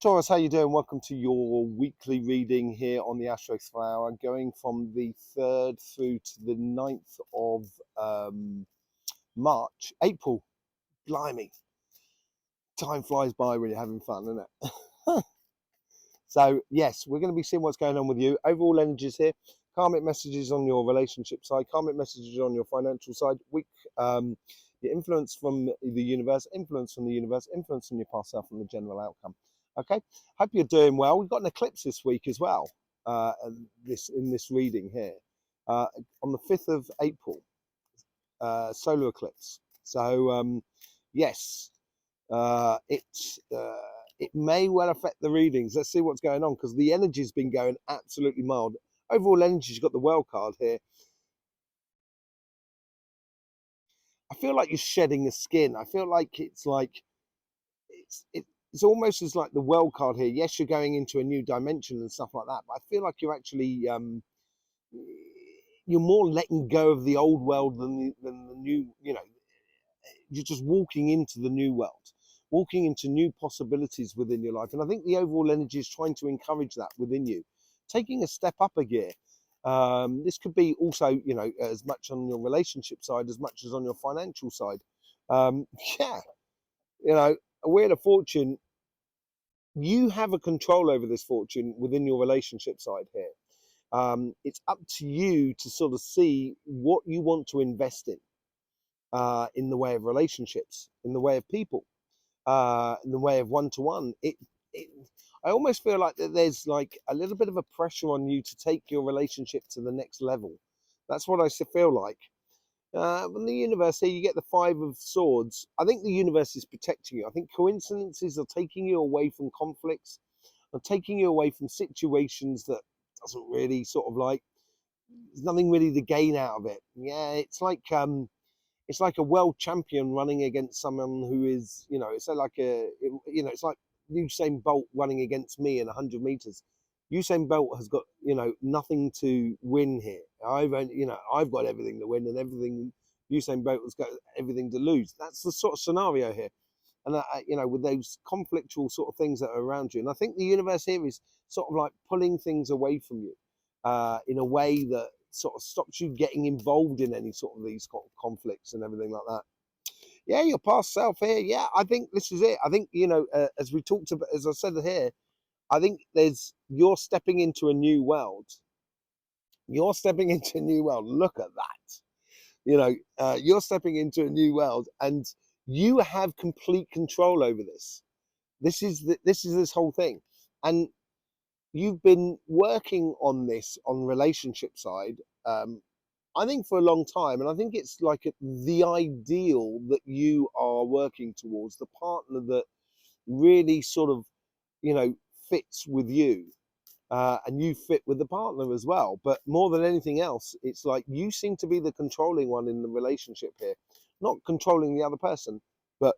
Taurus, how you doing? Welcome to your weekly reading here on the Astroflower, going from the 3rd through to the 9th of March, April. Blimey, time flies by when you're having fun, isn't it? So yes, we're going to be seeing what's going on with you. Overall energies here, karmic messages on your relationship side, karmic messages on your financial side, your influence from the universe, influence from the universe, influence from your past self, and the general outcome. Okay, hope you're doing well. We've got an eclipse this week as well. In this reading here, on the 5th of April, solar eclipse. So yes, it may well affect the readings. Let's see what's going on, because the energy's been going absolutely mild. Overall energy, you've got the world card here. I feel like you're shedding the skin. I feel like it's almost as like the world card here. Yes, you're going into a new dimension and stuff like that, but I feel like you're actually you're more letting go of the old world than the new. You're just walking into the new world, walking into new possibilities within your life. And I think the overall energy is trying to encourage that within you, taking a step up a gear. This could be also, as much on your relationship side as much as on your financial side. Yeah, a wheel of fortune. You have a control over this fortune within your relationship side here. It's up to you to sort of see what you want to invest in the way of relationships, in the way of people, in the way of one-to-one. I almost feel like that there's like a little bit of a pressure on you to take your relationship to the next level. That's what I feel like. From the universe here, you get the 5 of Swords. I think the universe is protecting you. I think coincidences are taking you away from conflicts, are taking you away from situations that doesn't really sort of like, there's nothing really to gain out of it. Yeah, it's like a world champion running against someone who is, it's like Usain Bolt running against me in 100 meters. Usain Bolt has got, nothing to win here. I've got everything to win, and everything Usain Bolt has got everything to lose. That's the sort of scenario here. And with those conflictual sort of things that are around you. And I think the universe here is sort of like pulling things away from you in a way that sort of stops you getting involved in any sort of these conflicts and everything like that. Yeah, your past self here. Yeah, I think this is it. I think, as we talked about, as I said here, I think you're stepping into a new world. You're stepping into a new world. Look at that. You're stepping into a new world, and you have complete control over this. This whole thing. And you've been working on this on relationship side, I think, for a long time, and I think it's like the ideal that you are working towards, the partner that really sort of fits with you, and you fit with the partner as well. But more than anything else, it's like you seem to be the controlling one in the relationship here, not controlling the other person, but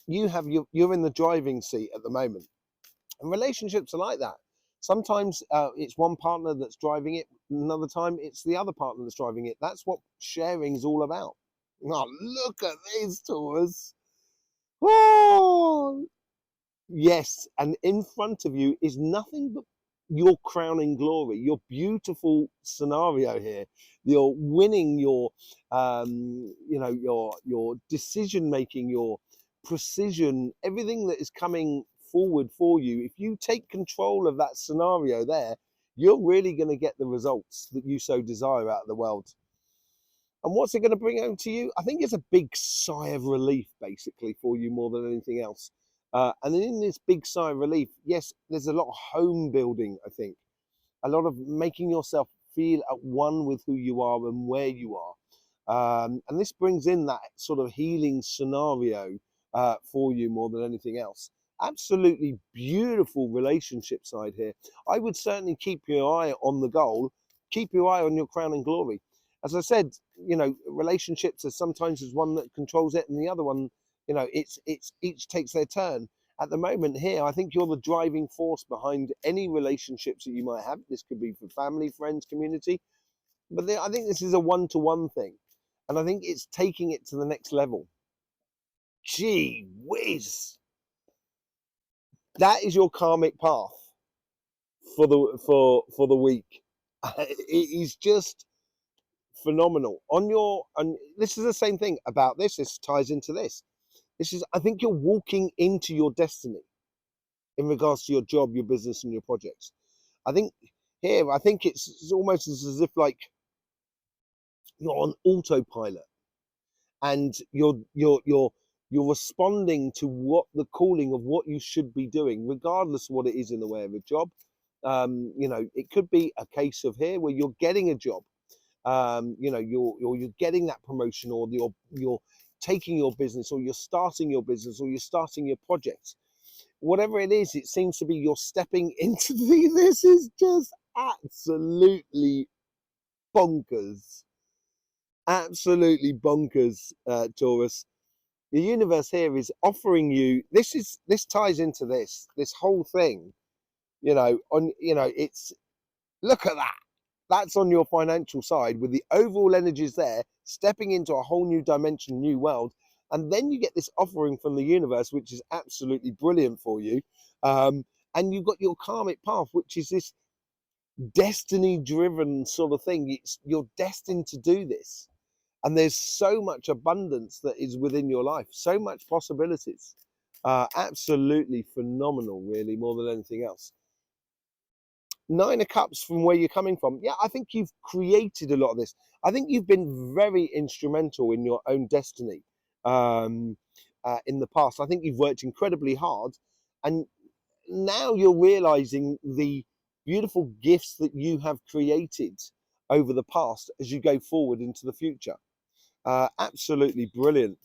you're in the driving seat at the moment. And relationships are like that. Sometimes it's one partner that's driving it. Another time it's the other partner that's driving it. That's what sharing is all about. Oh, look at these tours. Oh, yes. And in front of you is nothing but your crowning glory, your beautiful scenario here. You're winning your decision making, your precision, everything that is coming forward for you. If you take control of that scenario there, you're really going to get the results that you so desire out of the world. And what's it going to bring home to you? I think it's a big sigh of relief, basically, for you more than anything else. And in this big sigh of relief, yes, there's a lot of home building, I think. A lot of making yourself feel at one with who you are and where you are. And this brings in that sort of healing scenario for you more than anything else. Absolutely beautiful relationship side here. I would certainly keep your eye on the goal, keep your eye on your crowning glory. As I said, relationships are sometimes there's one that controls it and the other one, it's each takes their turn. At the moment here, I think you're the driving force behind any relationships that you might have. This could be for family, friends, community. But I think this is a one-to-one thing. And I think it's taking it to the next level. Gee whiz. That is your karmic path for the week. It is just phenomenal. And this is the same thing about this. This ties into this. I think you're walking into your destiny in regards to your job, your business, and your projects. I think it's almost as if like you're on autopilot and you're responding to what the calling of what you should be doing, regardless of what it is in the way of a job. It could be a case of here where you're getting a job. You're getting that promotion, or you're taking your business, or you're starting your business, or you're starting your project. Whatever it is, it seems to be you're stepping into this is just absolutely bonkers. Absolutely bonkers, Taurus. The universe here is offering you this ties into this whole thing, it's look at that. That's on your financial side with the overall energies there, stepping into a whole new dimension, new world. And then you get this offering from the universe, which is absolutely brilliant for you. And you've got your karmic path, which is this destiny driven sort of thing. You're destined to do this. And there's so much abundance that is within your life, so much possibilities. Absolutely phenomenal, really, more than anything else. Nine of Cups, from where you're coming from, yeah, I think you've created a lot of this. I think you've been very instrumental in your own destiny in the past. I think you've worked incredibly hard, and now you're realizing the beautiful gifts that you have created over the past as you go forward into the future. Absolutely brilliant,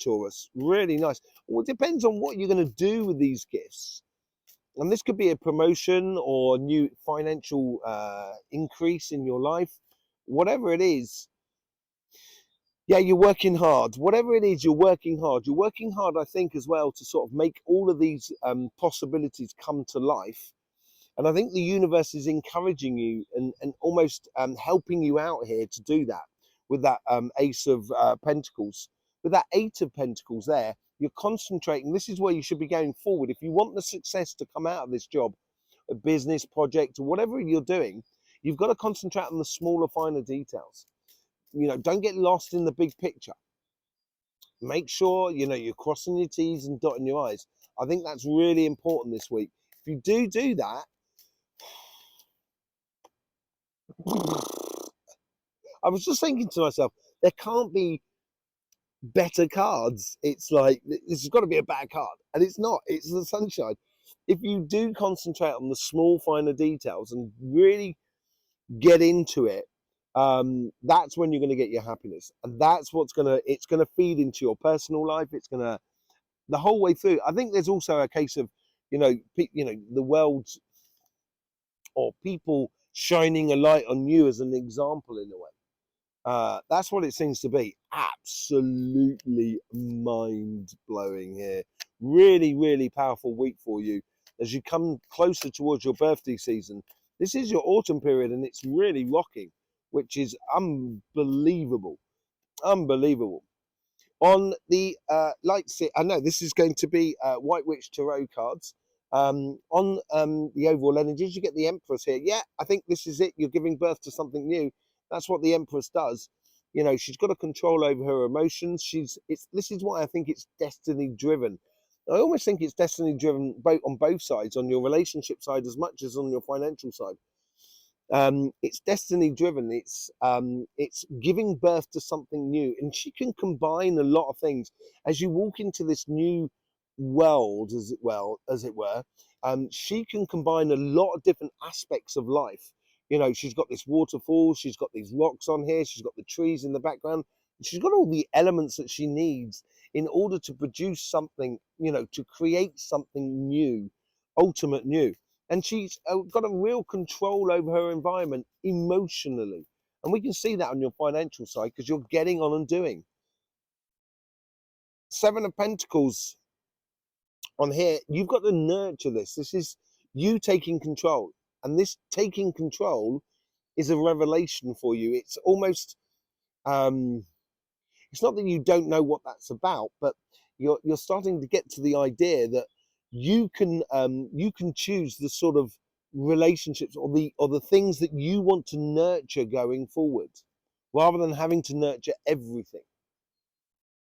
Taurus. Really nice. Well, it depends on what you're going to do with these gifts. And this could be a promotion or a new financial increase in your life. Whatever it is, yeah, you're working hard. Whatever it is, you're working hard. You're working hard, I think, as well, to sort of make all of these possibilities come to life. And I think the universe is encouraging you and almost helping you out here to do that with that Ace of Pentacles. With that Eight of Pentacles there, you're concentrating. This is where you should be going forward. If you want the success to come out of this job, a business project, or whatever you're doing, you've got to concentrate on the smaller, finer details. Don't get lost in the big picture. Make sure, you're crossing your T's and dotting your I's. I think that's really important this week. If you do that, I was just thinking to myself, there can't be better cards. It's like, this has got to be a bad card. And it's not. It's the sunshine. If you do concentrate on the small, finer details and really get into it, that's when you're going to get your happiness. And that's it's going to feed into your personal life. It's going to, the whole way through. I think there's also a case of, the world or people shining a light on you as an example in a way. That's what it seems to be. Absolutely mind-blowing here. Really, really powerful week for you as you come closer towards your birthday season. This is your autumn period and it's really rocking, which is unbelievable. Unbelievable. On the I know this is going to be White Witch Tarot cards. On the overall energies, you get the Empress here. Yeah, I think this is it. You're giving birth to something new. That's what the Empress does. She's got a control over her emotions. This is why I think it's destiny driven. I almost think it's destiny driven on both sides, on your relationship side as much as on your financial side. It's destiny driven. It's giving birth to something new, and she can combine a lot of things as you walk into this new world, as it were. She can combine a lot of different aspects of life. She's got this waterfall, she's got these rocks on here, she's got the trees in the background, she's got all the elements that she needs in order to produce something, to create something new, ultimate new. And she's got a real control over her environment emotionally. And we can see that on your financial side because you're getting on and doing. Seven of Pentacles on here, you've got to nurture this. This is you taking control. And this taking control is a revelation for you. It's almost, it's not that you don't know what that's about, but you're starting to get to the idea that you can choose the sort of relationships or the things that you want to nurture going forward, rather than having to nurture everything.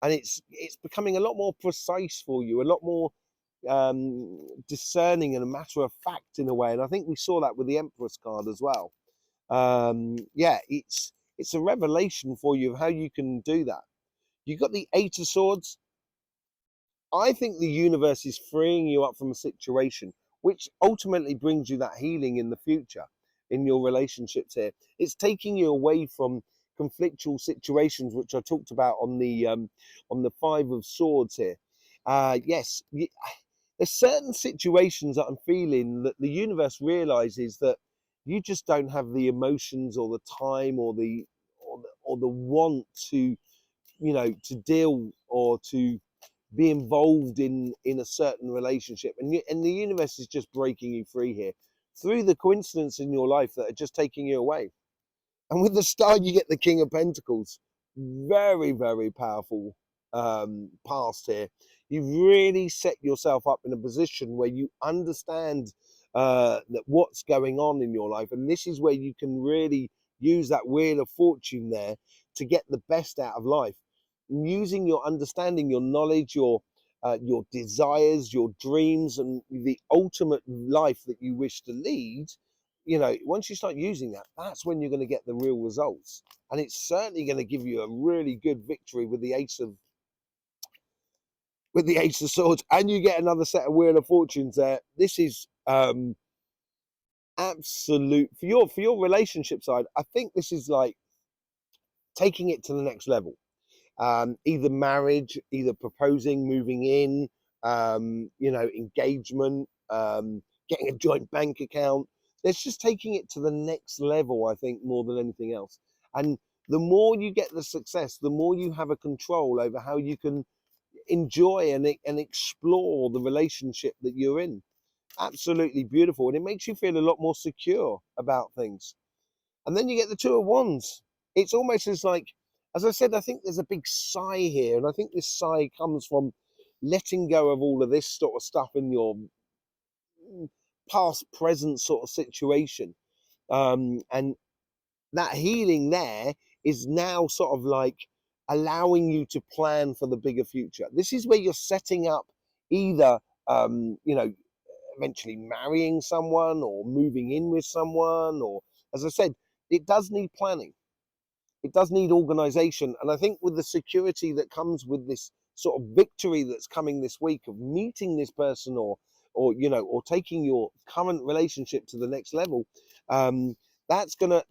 And it's becoming a lot more precise for you, a lot more discerning and a matter of fact in a way. And I think we saw that with the Empress card as well. Yeah, it's a revelation for you of how you can do that. You've got the Eight of Swords. I think the universe is freeing you up from a situation which ultimately brings you that healing in the future in your relationships here. It's taking you away from conflictual situations, which I talked about on the Five of Swords here. Yes, there's certain situations that I'm feeling that the universe realizes that you just don't have the emotions or the time or the want to, to deal or to be involved in a certain relationship, and the universe is just breaking you free here through the coincidence in your life that are just taking you away. And with the star, you get the King of Pentacles. Very, very powerful past here. You've really set yourself up in a position where you understand that what's going on in your life, and this is where you can really use that Wheel of Fortune there to get the best out of life, using your understanding, your knowledge, your desires, your dreams, and the ultimate life that you wish to lead. Once you start using that, that's when you're going to get the real results. And it's certainly going to give you a really good victory with the Ace of Swords, and you get another set of Wheel of Fortunes there. This is absolute for your relationship side. I think this is like taking it to the next level. Either marriage, either proposing, moving in, engagement, getting a joint bank account. It's just taking it to the next level, I think, more than anything else. And the more you get the success, the more you have a control over how you can enjoy and explore the relationship that you're in. Absolutely beautiful. And it makes you feel a lot more secure about things. And then you get the Two of Wands. It's almost as I said, I think there's a big sigh here. And I think this sigh comes from letting go of all of this sort of stuff in your past, present sort of situation. And that healing there is now sort of like allowing you to plan for the bigger future. This is where you're setting up either, eventually marrying someone or moving in with someone, or, as I said, it does need planning. It does need organization. And I think with the security that comes with this sort of victory that's coming this week of meeting this person or taking your current relationship to the next level, that's gonna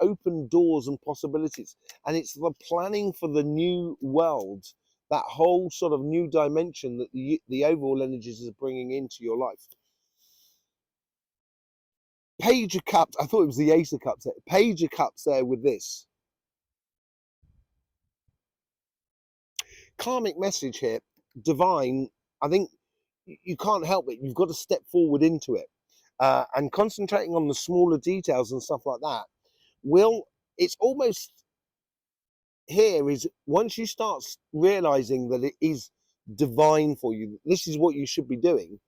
open doors and possibilities. And it's the planning for the new world, that whole sort of new dimension that the overall energies is bringing into your life. Page of Cups. I thought it was the Ace of Cups. Page of Cups there with this. Karmic message here. Divine. I think you can't help it. You've got to step forward into it. And concentrating on the smaller details and stuff like that it's almost here is once you start realizing that it is divine for you, this is what you should be doing,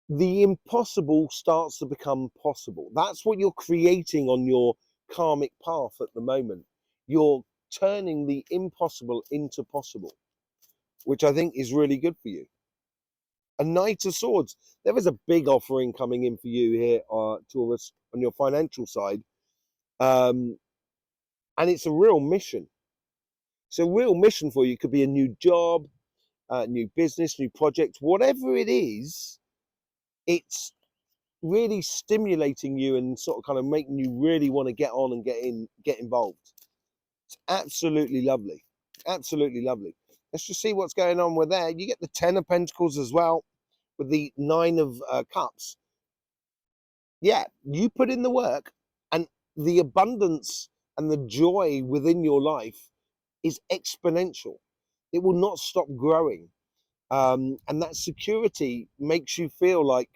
the impossible starts to become possible. That's what you're creating on your karmic path at the moment. You're turning the impossible into possible, which I think is really good for you. A Knight of Swords. There is a big offering coming in for you here, Taurus, on your financial side. And it's a real mission. It's a real mission for you. It could be a new job, new business, new project, whatever it is. It's really stimulating you and sort of kind of making you really want to get on and get involved. It's absolutely lovely. Absolutely lovely. Let's just see what's going on with there. You get the Ten of Pentacles as well with the Nine of Cups. Yeah, you put in the work, and the abundance and the joy within your life is exponential. It will not stop growing. And that security makes you feel like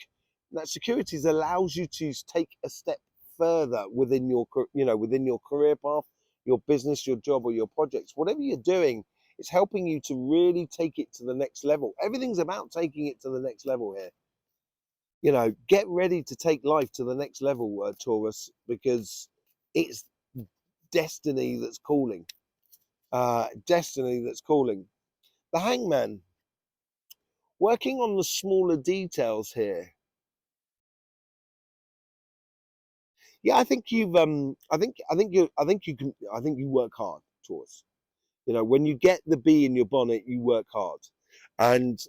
that security allows you to take a step further within your career path, your business, your job, or your projects. Whatever you're doing, It's helping you to really take it to the next level. Everything's about taking it to the next level here. You know, get ready to take life to the next level, Taurus, because it's destiny that's calling. Destiny that's calling. The Hangman, working on the smaller details here. Yeah, I think you've I think you work hard, Taurus. You know, when you get the bee in your bonnet, you work hard. And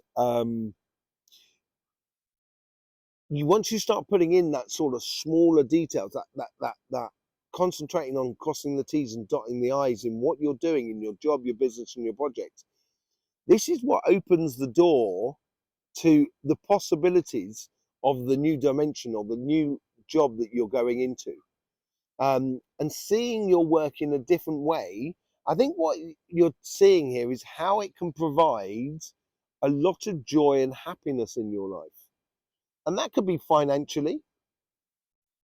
you once you start putting in that sort of smaller details, that concentrating on crossing the T's and dotting the I's in what you're doing in your job, your business, and your project, this is what opens the door to the possibilities of the new dimension or the new job that you're going into. And seeing your work in a different way, I think what you're seeing here is how it can provide a lot of joy and happiness in your life. And that could be financially,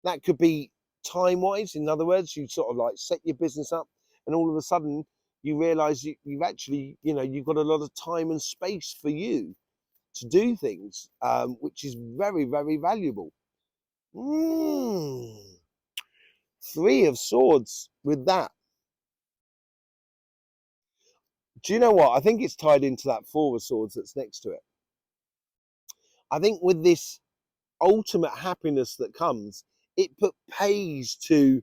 that could be time wise. In other words, you sort of like set your business up and all of a sudden you realize you've actually, you know, you've got a lot of time and space for you to do things, which is very, very valuable. Three of Swords with that. Do you know what? I think it's tied into that Four of Swords that's next to it. I think with this ultimate happiness that comes, it pays to,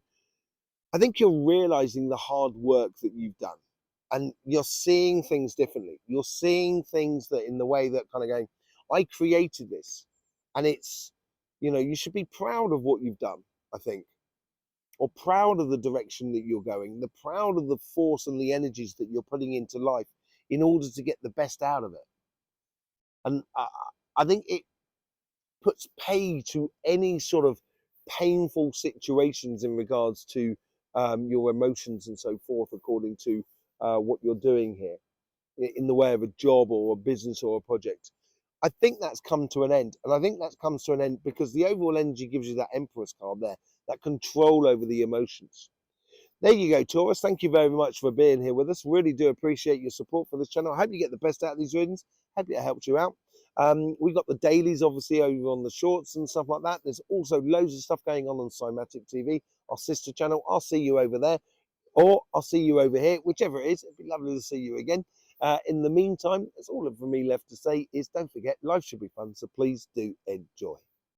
I think you're realizing the hard work that you've done and you're seeing things differently. You're seeing things that in the way that kind of going, I created this, and it's, you know, you should be proud of what you've done, I think, or proud of the direction that you're going, the proud of the force and the energies that you're putting into life in order to get the best out of it. And I think it puts pay to any sort of painful situations in regards to your emotions and so forth, according to what you're doing here in the way of a job or a business or a project. I think that's come to an end. And I think that comes to an end because the overall energy gives you that Empress card there, that control over the emotions. There you go, Taurus. Thank you very much for being here with us. Really do appreciate your support for this channel. I hope you get the best out of these readings. Hope it helped you out. We've got the dailies, obviously, over on the shorts and stuff like that. There's also loads of stuff going on Cymatic TV, our sister channel. I'll see you over there, or I'll see you over here, whichever it is. It'd be lovely to see you again. In the meantime, that's all for me left to say is don't forget, life should be fun, so please do enjoy.